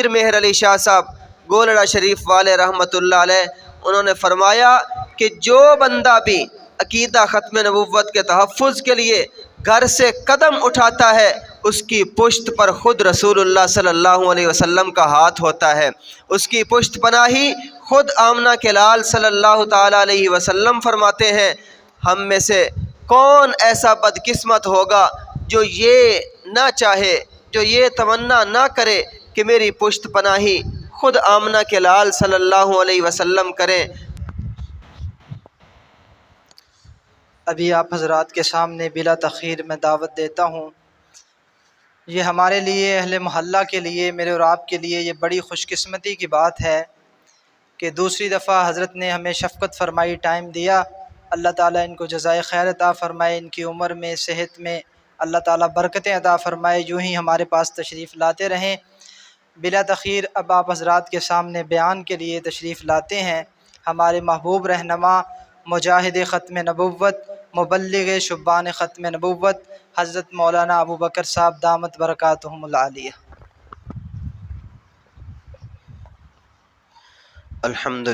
پیر مہر علی شاہ صاحب گولڑا شریف والے رحمۃ اللہ علیہ، انہوں نے فرمایا کہ جو بندہ بھی عقیدہ ختم نبوت کے تحفظ کے لیے گھر سے قدم اٹھاتا ہے، اس کی پشت پر خود رسول اللہ صلی اللہ علیہ وسلم کا ہاتھ ہوتا ہے، اس کی پشت پناہی خود آمنہ کے لال صلی اللہ تعالیٰ علیہ وسلم فرماتے ہیں، ہم میں سے کون ایسا بدقسمت ہوگا جو یہ نہ چاہے، جو یہ تمنا نہ کرے کہ میری پشت پناہی خود آمنہ کے لال صلی اللہ علیہ وسلم کریں۔ ابھی آپ حضرات کے سامنے بلا تاخیر میں دعوت دیتا ہوں۔ یہ ہمارے لیے، اہل محلہ کے لیے، میرے اور آپ کے لیے یہ بڑی خوش قسمتی کی بات ہے کہ دوسری دفعہ حضرت نے ہمیں شفقت فرمائی، ٹائم دیا۔ اللہ تعالیٰ ان کو جزائے خیر عطا فرمائے، ان کی عمر میں، صحت میں اللہ تعالیٰ برکتیں عطا فرمائے، یوں ہی ہمارے پاس تشریف لاتے رہیں۔ بلا تاخیر اب آپ حضرات کے سامنے بیان کے لیے تشریف لاتے ہیں ہمارے محبوب رہنما، مجاہد ختم نبوت، مبلغ شبان ختم نبوت، حضرت مولانا ابو بکر صاحب دامت برکاتہم العالیہ۔ الحمد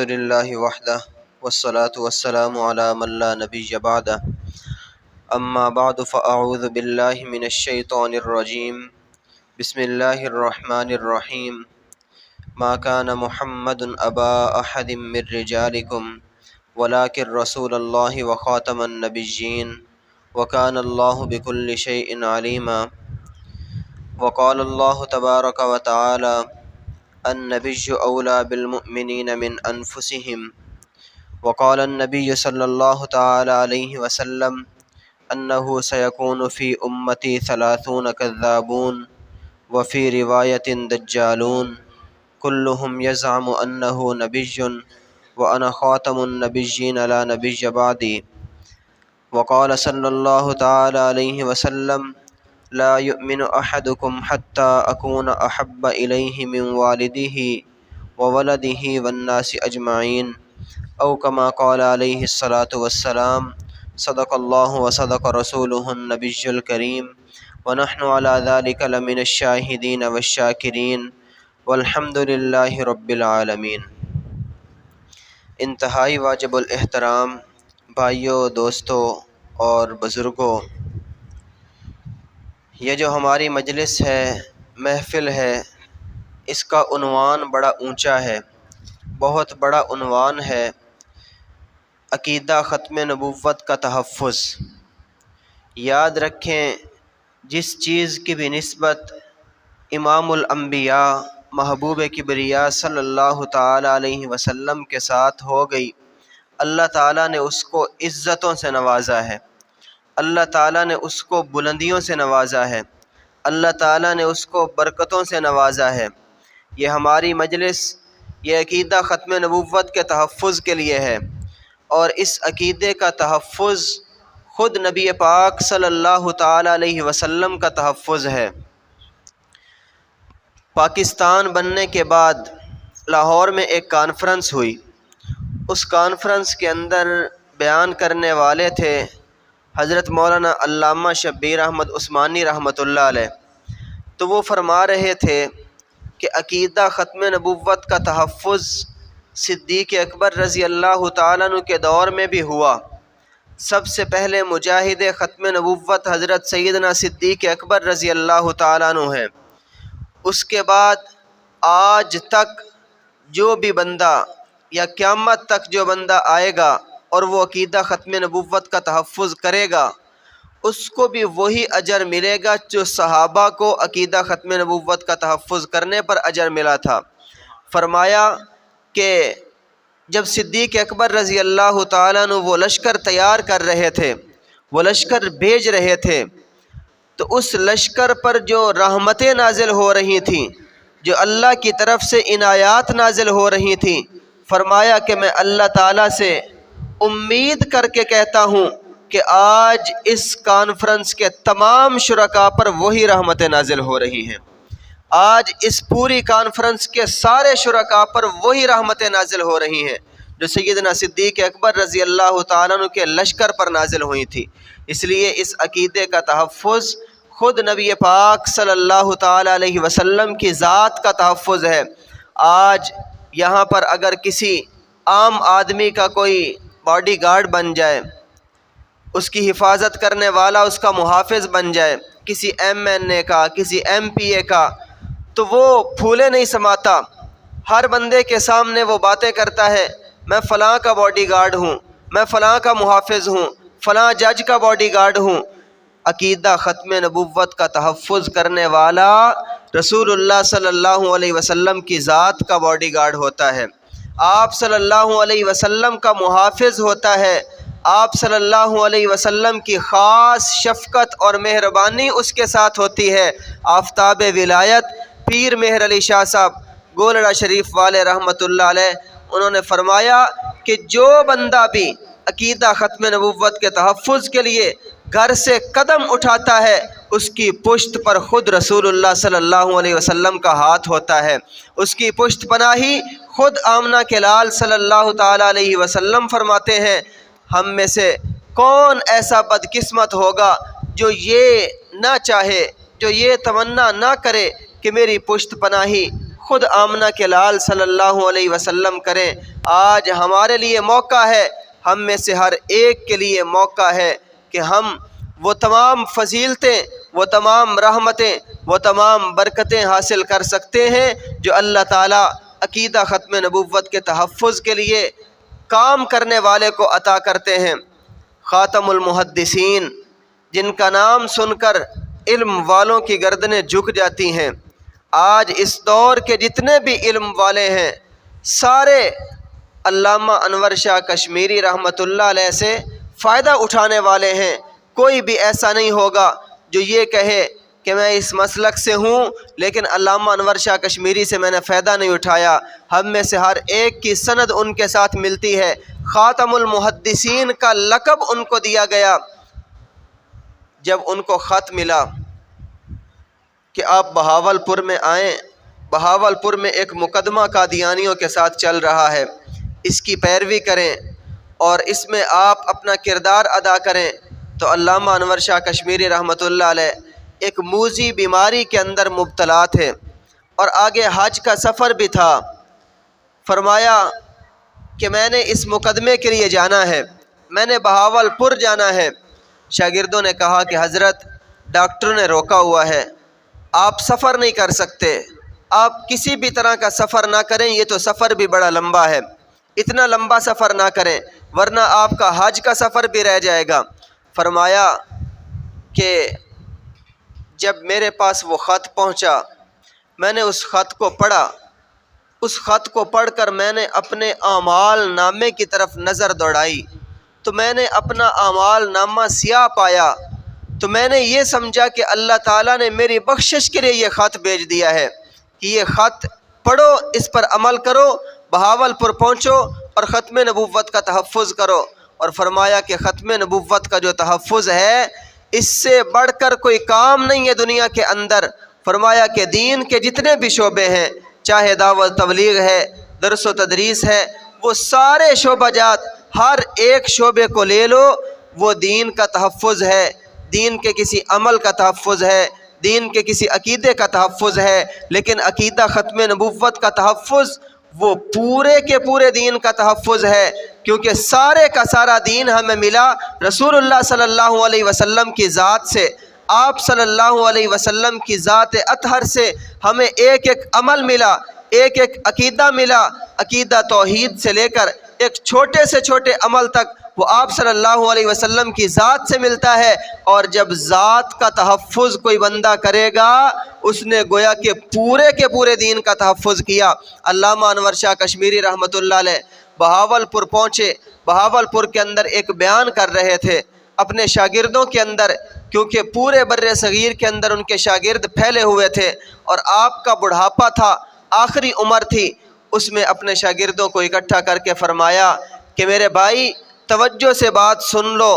للہ وحدہ والصلاة والسلام علی من لا نبی بعدہ، اما بعد فاعوذ باللہ من الشیطان الرجیم، بسم اللہ الرحمن الرحیم، ما کان محمد ابا احد من رجالکم ولکن رسول اللہ وخاتم النبیین وکان اللہ بکل شیء علیما۔ وقال اللہ تبارک وتعالی النبی اولی بالمؤمنین من انفسہم، وقال النبی صلی اللہ تعالی علیہ وسلم انہ سیکون فی امتی 30 کذابون وفی روایت دجالون کلہم یزعم انہ نبی وانا خاتم النبیین لا نبی بعدی۔ وقال صلی اللہ تعالی علیہ وسلم لا یؤمن احدکم حتی اکون احب الیہ من والدہ وولدہ والناس اجمعین، او کما قال علیہ الصلاۃ والسلام، صدق اللہ وصدق رسولہ النبی الکریم، ونحن علی ذلک لمن الشاہدین والشاکرین، والحمد للہ رب العالمین۔ انتہائی واجب الاحترام بھائیوں، دوستوں اور بزرگوں، یہ جو ہماری مجلس ہے، محفل ہے، اس کا عنوان بڑا اونچا ہے، بہت بڑا عنوان ہے، عقیدہ ختم نبوت کا تحفظ۔ یاد رکھیں، جس چیز کی بھی نسبت امام الانبیاء محبوب کبریا صلی اللہ تعالی علیہ وسلم کے ساتھ ہو گئی، اللہ تعالیٰ نے اس کو عزتوں سے نوازا ہے، اللہ تعالیٰ نے اس کو بلندیوں سے نوازا ہے، اللہ تعالیٰ نے اس کو برکتوں سے نوازا ہے۔ یہ ہماری مجلس یہ عقیدہ ختم نبوت کے تحفظ کے لیے ہے، اور اس عقیدے کا تحفظ خود نبی پاک صلی اللہ تعالی علیہ وسلم کا تحفظ ہے۔ پاکستان بننے کے بعد لاہور میں ایک کانفرنس ہوئی، اس کانفرنس کے اندر بیان کرنے والے تھے حضرت مولانا علامہ شبیر احمد عثمانی رحمۃ اللہ علیہ۔ تو وہ فرما رہے تھے کہ عقیدہ ختم نبوت کا تحفظ صدیق اکبر رضی اللہ تعالیٰ عنہ کے دور میں بھی ہوا۔ سب سے پہلے مجاہد ختم نبوت حضرت سیدنا صدیق اکبر رضی اللہ تعالیٰ عنہ ہیں۔ اس کے بعد آج تک جو بھی بندہ یا قیامت تک جو بندہ آئے گا اور وہ عقیدہ ختم نبوت کا تحفظ کرے گا، اس کو بھی وہی اجر ملے گا جو صحابہ کو عقیدہ ختم نبوت کا تحفظ کرنے پر اجر ملا تھا۔ فرمایا کہ جب صدیق اکبر رضی اللہ تعالیٰ عنہ وہ لشکر تیار کر رہے تھے، وہ لشکر بھیج رہے تھے، تو اس لشکر پر جو رحمتیں نازل ہو رہی تھیں، جو اللہ کی طرف سے عنایات نازل ہو رہی تھیں، فرمایا کہ میں اللہ تعالیٰ سے امید کر کے کہتا ہوں کہ آج اس کانفرنس کے تمام شرکاء پر وہی رحمتیں نازل ہو رہی ہیں، آج اس پوری کانفرنس کے سارے شرکاء پر وہی رحمتیں نازل ہو رہی ہیں جو سیدنا صدیق اکبر رضی اللہ تعالیٰ عنہ کے لشکر پر نازل ہوئی تھی۔ اس لیے اس عقیدے کا تحفظ خود نبی پاک صلی اللہ تعالیٰ علیہ وسلم کی ذات کا تحفظ ہے۔ آج یہاں پر اگر کسی عام آدمی کا کوئی باڈی گارڈ بن جائے، اس کی حفاظت کرنے والا اس کا محافظ بن جائے، کسی MNA کا، کسی MPA کا، تو وہ پھولے نہیں سماتا، ہر بندے کے سامنے وہ باتیں کرتا ہے، میں فلاں کا باڈی گارڈ ہوں، میں فلاں کا محافظ ہوں، فلاں جج کا باڈی گارڈ ہوں۔ عقیدہ ختم نبوت کا تحفظ کرنے والا رسول اللہ صلی اللہ علیہ وسلم کی ذات کا باڈی گارڈ ہوتا ہے، آپ صلی اللہ علیہ وسلم کا محافظ ہوتا ہے، آپ صلی اللہ علیہ وسلم کی خاص شفقت اور مہربانی اس کے ساتھ ہوتی ہے۔ آفتاب ولایت پیر مہر علی شاہ صاحب گولڑا شریف والے رحمۃ اللہ علیہ، انہوں نے فرمایا کہ جو بندہ بھی عقیدہ ختم نبوت کے تحفظ کے لیے گھر سے قدم اٹھاتا ہے، اس کی پشت پر خود رسول اللہ صلی اللہ علیہ وسلم کا ہاتھ ہوتا ہے، اس کی پشت پناہی خود آمنہ کے لال صلی اللہ تعالیٰ علیہ وسلم فرماتے ہیں، ہم میں سے کون ایسا بدقسمت ہوگا جو یہ نہ چاہے، جو یہ تمنا نہ کرے کہ میری پشت پناہی خود آمنہ کے لال صلی اللہ علیہ وسلم کریں۔ آج ہمارے لیے موقع ہے، ہم میں سے ہر ایک کے لیے موقع ہے کہ ہم وہ تمام فضیلتیں، وہ تمام رحمتیں، وہ تمام برکتیں حاصل کر سکتے ہیں جو اللہ تعالیٰ عقیدہ ختم نبوت کے تحفظ کے لیے کام کرنے والے کو عطا کرتے ہیں۔ خاتم المحدثین، جن کا نام سن کر علم والوں کی گردنیں جھک جاتی ہیں، آج اس دور کے جتنے بھی علم والے ہیں سارے علامہ انور شاہ کشمیری رحمۃ اللہ علیہ سے فائدہ اٹھانے والے ہیں۔ کوئی بھی ایسا نہیں ہوگا جو یہ کہے کہ میں اس مسلک سے ہوں لیکن علامہ انور شاہ کشمیری سے میں نے فائدہ نہیں اٹھایا۔ ہم میں سے ہر ایک کی سند ان کے ساتھ ملتی ہے۔ خاتم المحدثین کا لقب ان کو دیا گیا جب ان کو خط ملا کہ آپ بہاولپور میں آئیں، بہاولپور میں ایک مقدمہ قادیانیوں کے ساتھ چل رہا ہے، اس کی پیروی کریں اور اس میں آپ اپنا کردار ادا کریں۔ تو علامہ انور شاہ کشمیری رحمۃ اللہ علیہ ایک موذی بیماری کے اندر مبتلا تھے اور آگے حج کا سفر بھی تھا۔ فرمایا کہ میں نے اس مقدمے کے لیے جانا ہے، میں نے بہاولپور جانا ہے۔ شاگردوں نے کہا کہ حضرت ڈاکٹر نے روکا ہوا ہے، آپ سفر نہیں کر سکتے، آپ کسی بھی طرح کا سفر نہ کریں، یہ تو سفر بھی بڑا لمبا ہے، اتنا لمبا سفر نہ کریں ورنہ آپ کا حج کا سفر بھی رہ جائے گا۔ فرمایا کہ جب میرے پاس وہ خط پہنچا، میں نے اس خط کو پڑھا، اس خط کو پڑھ کر میں نے اپنے اعمال نامے کی طرف نظر دوڑائی تو میں نے اپنا اعمال نامہ سیاہ پایا، تو میں نے یہ سمجھا کہ اللہ تعالیٰ نے میری بخشش کے لیے یہ خط بھیج دیا ہے کہ یہ خط پڑھو، اس پر عمل کرو، بہاولپور پہنچو اور ختم نبوت کا تحفظ کرو۔ اور فرمایا کہ ختم نبوت کا جو تحفظ ہے اس سے بڑھ کر کوئی کام نہیں ہے دنیا کے اندر۔ فرمایا کہ دین کے جتنے بھی شعبے ہیں، چاہے دعوت تبلیغ ہے، درس و تدریس ہے، وہ سارے شعبہ جات، ہر ایک شعبے کو لے لو، وہ دین کا تحفظ ہے، دین کے کسی عمل کا تحفظ ہے، دین کے کسی عقیدے کا تحفظ ہے۔ لیکن عقیدہ ختم نبوت کا تحفظ وہ پورے کے پورے دین کا تحفظ ہے، کیونکہ سارے کا سارا دین ہمیں ملا رسول اللہ صلی اللہ علیہ وسلم کی ذات سے۔ آپ صلی اللہ علیہ وسلم کی ذات اطہر سے ہمیں ایک ایک عمل ملا، ایک ایک عقیدہ ملا، عقیدہ توحید سے لے کر ایک چھوٹے سے چھوٹے عمل تک وہ آپ صلی اللہ علیہ وسلم کی ذات سے ملتا ہے۔ اور جب ذات کا تحفظ کوئی بندہ کرے گا اس نے گویا کہ پورے دین کا تحفظ کیا۔ علامہ انور شاہ کشمیری رحمۃ اللہ علیہ بہاولپور پہنچے، بہاولپور کے اندر ایک بیان کر رہے تھے اپنے شاگردوں کے اندر، کیونکہ پورے بر صغیر کے اندر ان کے شاگرد پھیلے ہوئے تھے اور آپ کا بڑھاپا تھا، آخری عمر تھی، اس میں اپنے شاگردوں کو اکٹھا کر کے فرمایا کہ میرے بھائی توجہ سے بات سن لو،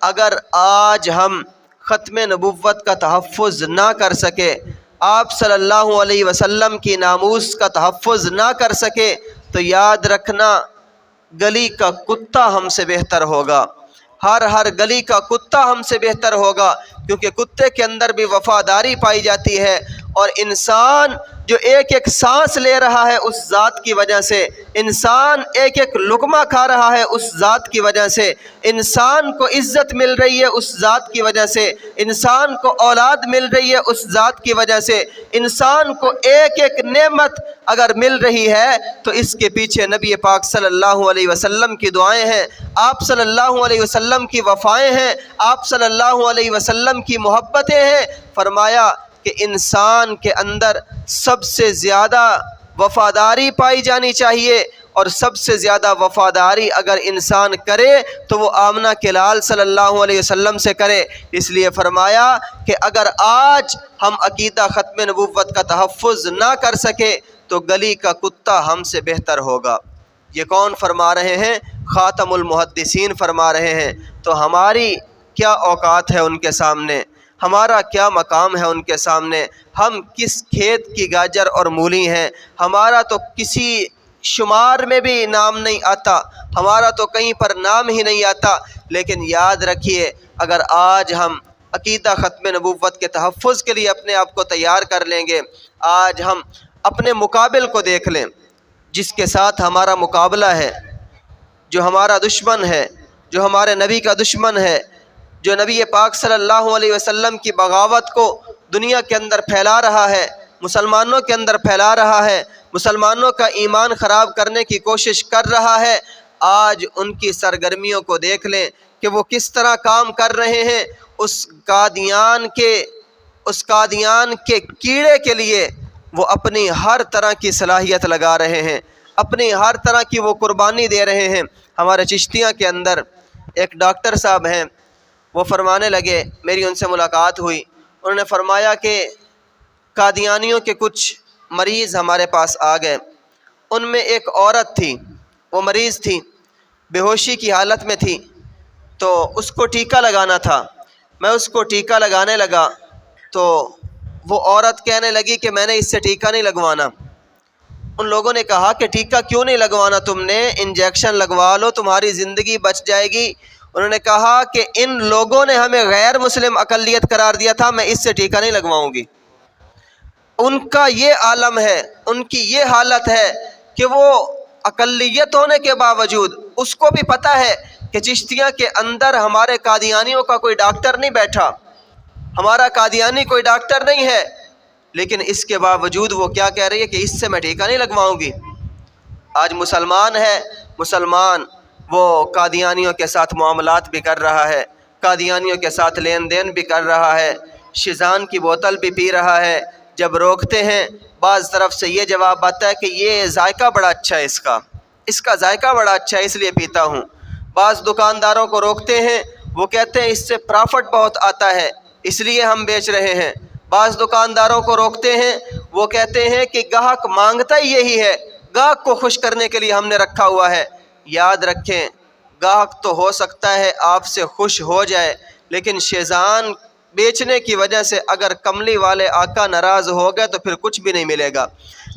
اگر آج ہم ختم نبوت کا تحفظ نہ کر سکے، آپ صلی اللہ علیہ وسلم کی ناموس کا تحفظ نہ کر سکے تو یاد رکھنا گلی کا کتا ہم سے بہتر ہوگا۔ ہر گلی کا کتا ہم سے بہتر ہوگا، کیونکہ کتے کے اندر بھی وفاداری پائی جاتی ہے، اور انسان جو ایک ایک سانس لے رہا ہے اس ذات کی وجہ سے، انسان ایک ایک لقمہ کھا رہا ہے اس ذات کی وجہ سے، انسان کو عزت مل رہی ہے اس ذات کی وجہ سے، انسان کو اولاد مل رہی ہے اس ذات کی وجہ سے، انسان کو ایک ایک نعمت اگر مل رہی ہے تو اس کے پیچھے نبی پاک صلی اللہ علیہ وسلم کی دعائیں ہیں، آپ صلی اللہ علیہ وسلم کی وفائیں ہیں، آپ صلی اللہ علیہ وسلم کی محبتیں ہیں۔ فرمایا کہ انسان کے اندر سب سے زیادہ وفاداری پائی جانی چاہیے، اور سب سے زیادہ وفاداری اگر انسان کرے تو وہ آمنہ کے لال صلی اللہ علیہ وسلم سے کرے۔ اس لیے فرمایا کہ اگر آج ہم عقیدہ ختم نبوت کا تحفظ نہ کر سکے تو گلی کا کتا ہم سے بہتر ہوگا۔ یہ کون فرما رہے ہیں؟ خاتم المحدثین فرما رہے ہیں۔ تو ہماری کیا اوقات ہے ان کے سامنے، ہمارا کیا مقام ہے ان کے سامنے، ہم کس کھیت کی گاجر اور مولی ہیں، ہمارا تو کسی شمار میں بھی نام نہیں آتا، ہمارا تو کہیں پر نام ہی نہیں آتا۔ لیکن یاد رکھیے، اگر آج ہم عقیدہ ختم نبوت کے تحفظ کے لیے اپنے آپ کو تیار کر لیں گے، آج ہم اپنے مقابل کو دیکھ لیں، جس کے ساتھ ہمارا مقابلہ ہے، جو ہمارا دشمن ہے، جو ہمارے نبی کا دشمن ہے، جو نبی پاک صلی اللہ علیہ وسلم کی بغاوت کو دنیا کے اندر پھیلا رہا ہے، مسلمانوں کے اندر پھیلا رہا ہے، مسلمانوں کا ایمان خراب کرنے کی کوشش کر رہا ہے، آج ان کی سرگرمیوں کو دیکھ لیں کہ وہ کس طرح کام کر رہے ہیں۔ اس قادیان کے کیڑے کے لیے وہ اپنی ہر طرح کی صلاحیت لگا رہے ہیں، اپنی ہر طرح کی وہ قربانی دے رہے ہیں۔ ہمارے چشتیہ کے اندر ایک ڈاکٹر صاحب ہیں، وہ فرمانے لگے، میری ان سے ملاقات ہوئی، انہوں نے فرمایا کہ قادیانیوں کے کچھ مریض ہمارے پاس آ گئے، ان میں ایک عورت تھی، وہ مریض تھی، بے ہوشی کی حالت میں تھی، تو اس کو ٹیکہ لگانا تھا۔ میں اس کو ٹیکہ لگانے لگا تو وہ عورت کہنے لگی کہ میں نے اس سے ٹیکہ نہیں لگوانا۔ ان لوگوں نے کہا کہ ٹیکہ کیوں نہیں لگوانا تم نے، انجیکشن لگوا لو، تمہاری زندگی بچ جائے گی۔ انہوں نے کہا کہ ان لوگوں نے ہمیں غیر مسلم اقلیت قرار دیا تھا، میں اس سے ٹیکہ نہیں لگواؤں گی۔ ان کا یہ عالم ہے، ان کی یہ حالت ہے کہ وہ اقلیت ہونے کے باوجود اس کو بھی پتہ ہے کہ چشتیہ کے اندر ہمارے قادیانیوں کا کوئی ڈاکٹر نہیں بیٹھا، ہمارا قادیانی کوئی ڈاکٹر نہیں ہے، لیکن اس کے باوجود وہ کیا کہہ رہی ہے کہ اس سے میں ٹیکہ نہیں لگواؤں گی۔ آج مسلمان ہے، مسلمان وہ قادیانیوں کے ساتھ معاملات بھی کر رہا ہے، قادیانیوں کے ساتھ لین دین بھی کر رہا ہے، شیزان کی بوتل بھی پی رہا ہے۔ جب روکتے ہیں بعض طرف سے یہ جواب آتا ہے کہ یہ ذائقہ بڑا اچھا ہے، اس کا ذائقہ بڑا اچھا ہے اس لیے پیتا ہوں۔ بعض دکانداروں کو روکتے ہیں، وہ کہتے ہیں اس سے پرافٹ بہت آتا ہے اس لیے ہم بیچ رہے ہیں۔ بعض دکانداروں کو روکتے ہیں، وہ کہتے ہیں کہ گاہک مانگتا ہی یہی ہے، گاہک کو خوش کرنے کے لیے ہم نے رکھا ہوا ہے۔ یاد رکھیں، گاہک تو ہو سکتا ہے آپ سے خوش ہو جائے، لیکن شیزان بیچنے کی وجہ سے اگر کملی والے آقا ناراض ہو گئے تو پھر کچھ بھی نہیں ملے گا،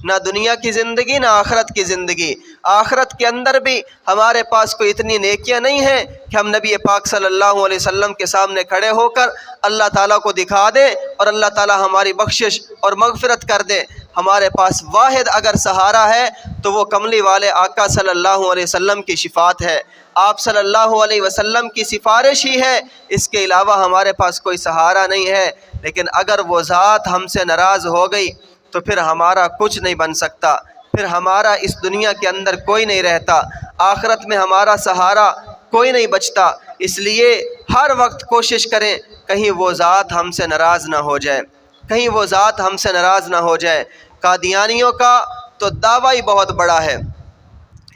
نہ دنیا کی زندگی نہ آخرت کی زندگی۔ آخرت کے اندر بھی ہمارے پاس کوئی اتنی نیکیاں نہیں ہیں کہ ہم نبی پاک صلی اللہ علیہ وسلم کے سامنے کھڑے ہو کر اللہ تعالیٰ کو دکھا دیں اور اللہ تعالیٰ ہماری بخشش اور مغفرت کر دے۔ ہمارے پاس واحد اگر سہارا ہے تو وہ کملی والے آقا صلی اللہ علیہ وسلم کی شفاعت ہے، آپ صلی اللہ علیہ وسلم کی سفارش ہی ہے، اس کے علاوہ ہمارے پاس کوئی سہارا نہیں ہے۔ لیکن اگر وہ ذات ہم سے ناراض ہو گئی تو پھر ہمارا کچھ نہیں بن سکتا، پھر ہمارا اس دنیا کے اندر کوئی نہیں رہتا، آخرت میں ہمارا سہارا کوئی نہیں بچتا۔ اس لیے ہر وقت کوشش کریں کہیں وہ ذات ہم سے ناراض نہ ہو جائے، کہیں وہ ذات ہم سے ناراض نہ ہو جائے۔ قادیانیوں کا تو دعویٰ ہی بہت بڑا ہے،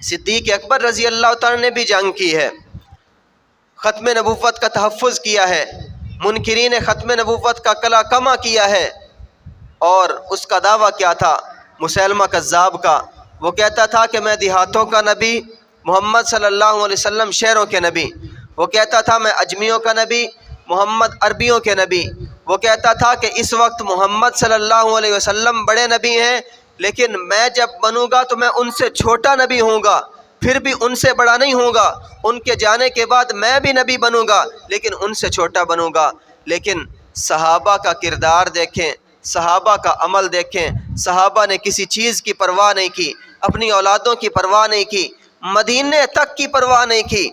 صدیق اکبر رضی اللہ تعالیٰ نے بھی جنگ کی ہے، ختم نبوت کا تحفظ کیا ہے، منکرین ختم نبوت کا کلا کما کیا ہے۔ اور اس کا دعویٰ کیا تھا؟ مسیلمہ کذاب کا، وہ کہتا تھا کہ میں دیہاتوں کا نبی، محمد صلی اللہ علیہ وسلم شہروں کے نبی۔ وہ کہتا تھا میں اجمیوں کا نبی، محمد عربیوں کے نبی۔ وہ کہتا تھا کہ اس وقت محمد صلی اللہ علیہ وسلم بڑے نبی ہیں، لیکن میں جب بنوں گا تو میں ان سے چھوٹا نبی ہوں گا، پھر بھی ان سے بڑا نہیں ہوں گا، ان کے جانے کے بعد میں بھی نبی بنوں گا لیکن ان سے چھوٹا بنوں گا۔ لیکن صحابہ کا کردار دیکھیں، صحابہ کا عمل دیکھیں، صحابہ نے کسی چیز کی پرواہ نہیں کی، اپنی اولادوں کی پرواہ نہیں کی، مدینے تک کی پرواہ نہیں کی۔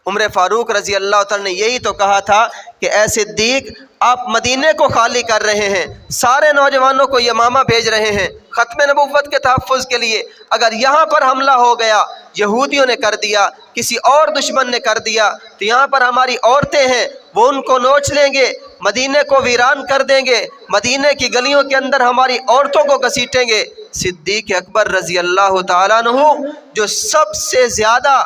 عمر فاروق رضی اللہ تعالیٰ نے یہی تو کہا تھا کہ اے صدیق، آپ مدینے کو خالی کر رہے ہیں، سارے نوجوانوں کو یمامہ بھیج رہے ہیں ختم نبوت کے تحفظ کے لیے، اگر یہاں پر حملہ ہو گیا، یہودیوں نے کر دیا، کسی اور دشمن نے کر دیا، تو یہاں پر ہماری عورتیں ہیں، وہ ان کو نوچ لیں گے، مدینے کو ویران کر دیں گے، مدینے کی گلیوں کے اندر ہماری عورتوں کو گھسیٹیں گے۔ صدیق اکبر رضی اللہ تعالیٰ عنہ، جو سب سے زیادہ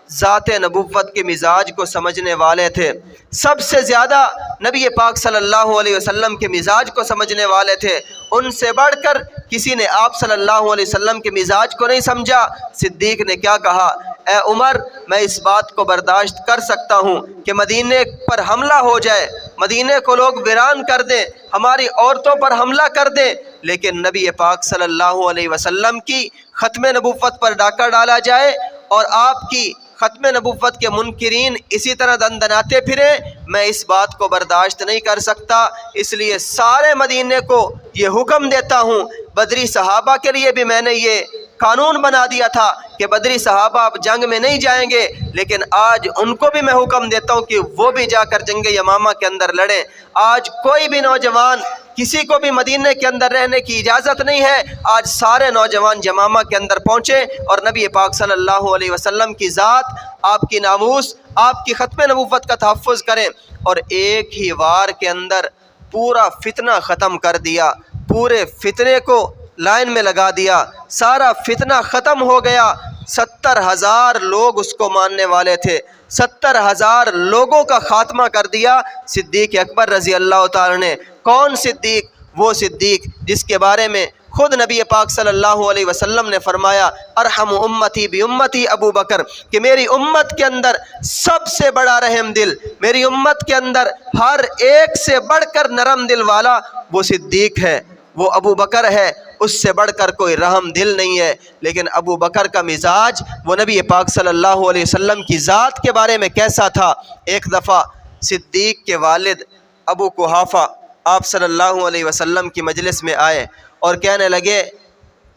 ذات نبوت کے مزاج کو سمجھنے والے تھے، سب سے زیادہ نبی پاک صلی اللہ علیہ وسلم کے مزاج کو سمجھنے والے تھے، ان سے بڑھ کر کسی نے آپ صلی اللہ علیہ وسلم کے مزاج کو نہیں سمجھا۔ صدیق نے کیا کہا؟ اے عمر، میں اس بات کو برداشت کر سکتا ہوں کہ مدینے پر حملہ ہو جائے، مدینے کو لوگ ویران کر دیں، ہماری عورتوں پر حملہ کر دیں، لیکن نبی پاک صلی اللہ علیہ وسلم کی ختم نبوت پر ڈاکہ ڈالا جائے اور آپ کی ختم نبوت کے منکرین اسی طرح دندناتے پھریں، میں اس بات کو برداشت نہیں کر سکتا۔ اس لیے سارے مدینے کو یہ حکم دیتا ہوں، بدری صحابہ کے لیے بھی میں نے یہ قانون بنا دیا تھا کہ بدری صحابہ اب جنگ میں نہیں جائیں گے، لیکن آج ان کو بھی میں حکم دیتا ہوں کہ وہ بھی جا کر جنگ یمامہ کے اندر لڑیں۔ آج کوئی بھی نوجوان، کسی کو بھی مدینے کے اندر رہنے کی اجازت نہیں ہے، آج سارے نوجوان یمامہ کے اندر پہنچے اور نبی پاک صلی اللہ علیہ وسلم کی ذات، آپ کی ناموس، آپ کی ختم نبوت کا تحفظ کریں۔ اور ایک ہی وار کے اندر پورا فتنہ ختم کر دیا، پورے فتنے کو لائن میں لگا دیا، سارا فتنہ ختم ہو گیا۔ 70,000 لوگ اس کو ماننے والے تھے، 70,000 لوگوں کا خاتمہ کر دیا صدیق اکبر رضی اللہ تعالی نے۔ کون صدیق؟ وہ صدیق جس کے بارے میں خود نبی پاک صلی اللہ علیہ وسلم نے فرمایا، ارحم امتی بی امتی ابو بکر، کہ میری امت کے اندر سب سے بڑا رحم دل، میری امت کے اندر ہر ایک سے بڑھ کر نرم دل والا وہ صدیق ہے، وہ ابو بکر ہے، اس سے بڑھ کر کوئی رحم دل نہیں ہے۔ لیکن ابو بکر کا مزاج وہ نبی پاک صلی اللہ علیہ وسلم کی ذات کے بارے میں کیسا تھا؟ ایک دفعہ صدیق کے والد ابو قحافہ آپ صلی اللہ علیہ وسلم کی مجلس میں آئے اور کہنے لگے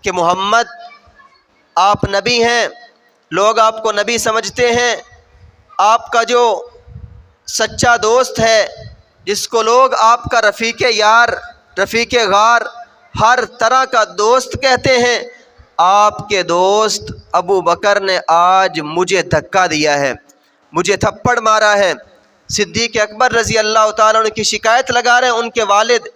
کہ محمد، آپ نبی ہیں، لوگ آپ کو نبی سمجھتے ہیں، آپ کا جو سچا دوست ہے، جس کو لوگ آپ کا رفیق یار، رفیق غار، ہر طرح کا دوست کہتے ہیں، آپ کے دوست ابو بکر نے آج مجھے دھکا دیا ہے، مجھے تھپڑ مارا ہے۔ صدیق اکبر رضی اللہ تعالیٰ عنہ کی شکایت لگا رہے ہیں ان کے والد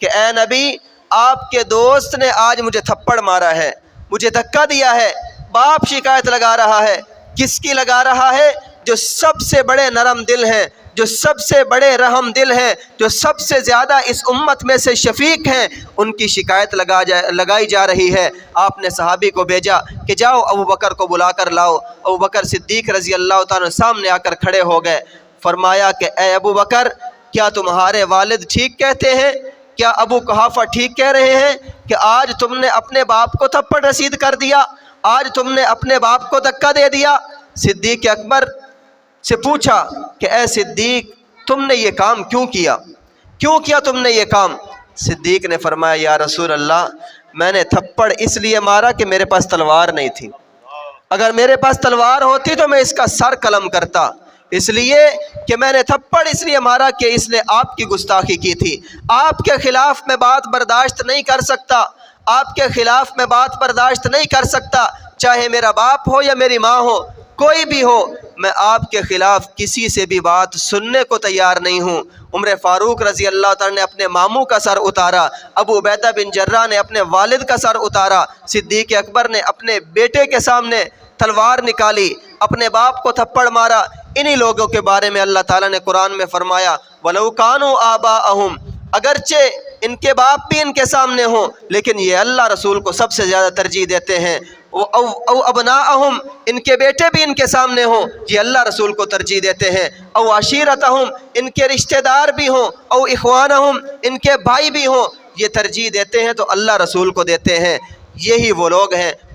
کہ اے نبی، آپ کے دوست نے آج مجھے تھپڑ مارا ہے، مجھے دھکا دیا ہے۔ باپ شکایت لگا رہا ہے، کس کی لگا رہا ہے؟ جو سب سے بڑے نرم دل ہیں، جو سب سے بڑے رحم دل ہیں، جو سب سے زیادہ اس امت میں سے شفیق ہیں، ان کی شکایت لگائی جا رہی ہے۔ آپ نے صحابی کو بھیجا کہ جاؤ ابو بکر کو بلا کر لاؤ۔ ابو بکر صدیق رضی اللہ تعالیٰ سامنے آ کر کھڑے ہو گئے۔ فرمایا کہ اے ابو بکر، کیا تمہارے والد ٹھیک کہتے ہیں؟ کیا ابو قحافہ ٹھیک کہہ رہے ہیں کہ آج تم نے اپنے باپ کو تھپڑ رسید کر دیا، آج تم نے اپنے باپ کو دھکا دے دیا؟ صدیق اکبر سے پوچھا کہ اے صدیق، تم نے یہ کام کیوں کیا تم نے یہ کام؟ صدیق نے فرمایا یا رسول اللہ، میں نے تھپڑ اس لیے مارا کہ میرے پاس تلوار نہیں تھی، اگر میرے پاس تلوار ہوتی تو میں اس کا سر قلم کرتا، اس لیے کہ میں نے تھپڑ اس لیے مارا کہ اس نے آپ کی گستاخی کی تھی، آپ کے خلاف میں بات برداشت نہیں کر سکتا، آپ کے خلاف میں بات برداشت نہیں کر سکتا، چاہے میرا باپ ہو یا میری ماں ہو، کوئی بھی ہو، میں آپ کے خلاف کسی سے بھی بات سننے کو تیار نہیں ہوں۔ عمر فاروق رضی اللہ تعالیٰ نے اپنے ماموں کا سر اتارا، ابو عبیدہ بن جراح نے اپنے والد کا سر اتارا، صدیق اکبر نے اپنے بیٹے کے سامنے تلوار نکالی، اپنے باپ کو تھپڑ مارا۔ انہی لوگوں کے بارے میں اللہ تعالیٰ نے قرآن میں فرمایا وَلَوْ كَانُوا آبَاءَهُمْ، اگرچہ ان کے باپ بھی ان کے سامنے ہوں، لیکن یہ اللہ رسول کو سب سے زیادہ ترجیح دیتے ہیں۔ او ابناءہم، ان کے بیٹے بھی ان کے سامنے ہوں، یہ اللہ رسول کو ترجیح دیتے ہیں۔ او عشیرتہم، ان کے رشتہ دار بھی ہوں، او اخوانہم، ان کے بھائی بھی ہوں، یہ ترجیح دیتے ہیں تو اللہ رسول کو دیتے ہیں۔ یہی وہ لوگ ہیں